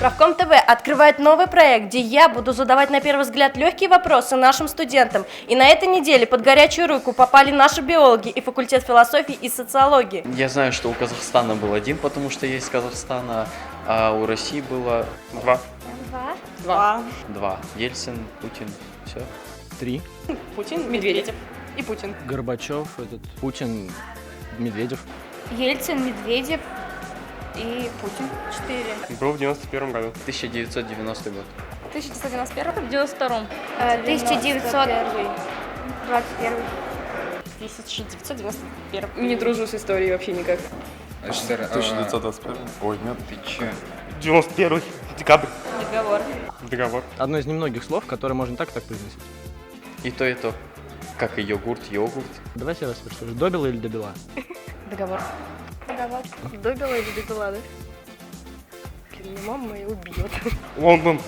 Правком ТВ открывает новый проект, где я буду задавать на первый взгляд легкие вопросы нашим студентам. И на этой неделе под горячую руку попали наши биологи и факультет философии и социологии. Я знаю, что у Казахстана был один, потому что есть Казахстана, а у России было Два. два. Ельцин, Путин, все. 3. Путин, Медведев и Путин. Горбачев, Путин, Медведев. Ельцин, Медведев и Путин. 4. Был в 91 году. 1990 год. 1991? В 92. 1921. 1991. Не дружу с историей вообще никак. 1921? Ой, нет. Ты че? 91 декабрь. Договор. Договор. Одно из немногих слов, которые можно так произносить. И то, и то. Как и йогурт. Давайте я вас спрошу, добила или добила? Договор. Договор. Добила или добила, да? Блин, мама моя убьет. Лондон.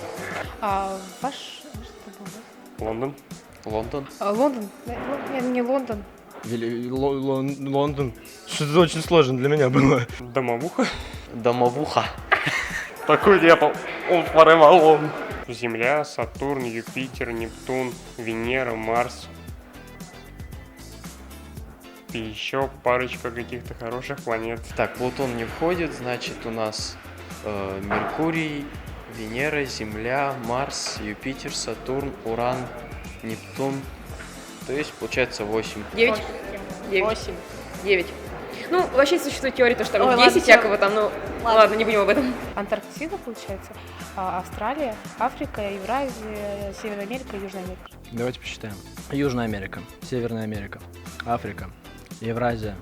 Ваш... Что было? Лондон. Лондон. Лондон. Нет, не Лондон. Лондон. Что-то очень сложно для меня было. Домовуха. Домовуха. Такой дьявол. Он порывал. Земля, Сатурн, Юпитер, Нептун, Венера, Марс. И еще парочка каких-то хороших планет. Так, Плутон не входит, значит у нас Меркурий, Венера, Земля, Марс, Юпитер, Сатурн, Уран, Нептун. То есть получается 8. 9. 8. 9. Ну, вообще существует теория, что там Ой, 10 ладно, всякого там, ну, ладно, не будем об этом. Антарктида, получается. Австралия, Африка, Евразия, Северная Америка, Южная Америка. Давайте посчитаем. Южная Америка, Северная Америка, Африка, Евразия,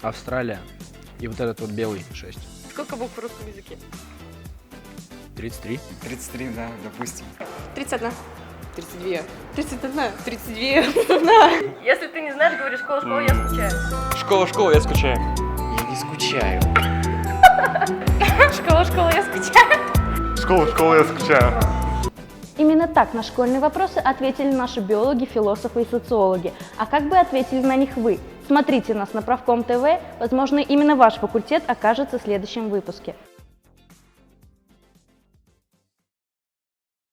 Австралия и вот этот вот белый 6. Сколько букв в русском языке? 33. 33, да, допустим. 31. 32. 31. 32. Если ты не знаешь, говоришь школа, я скучаю. Школа, я скучаю. Я не скучаю. Школа, я скучаю. Школа, я скучаю. Именно так на школьные вопросы ответили наши биологи, философы и социологи. А как бы ответили на них вы? Смотрите нас на Правком ТВ, возможно, именно ваш факультет окажется в следующем выпуске.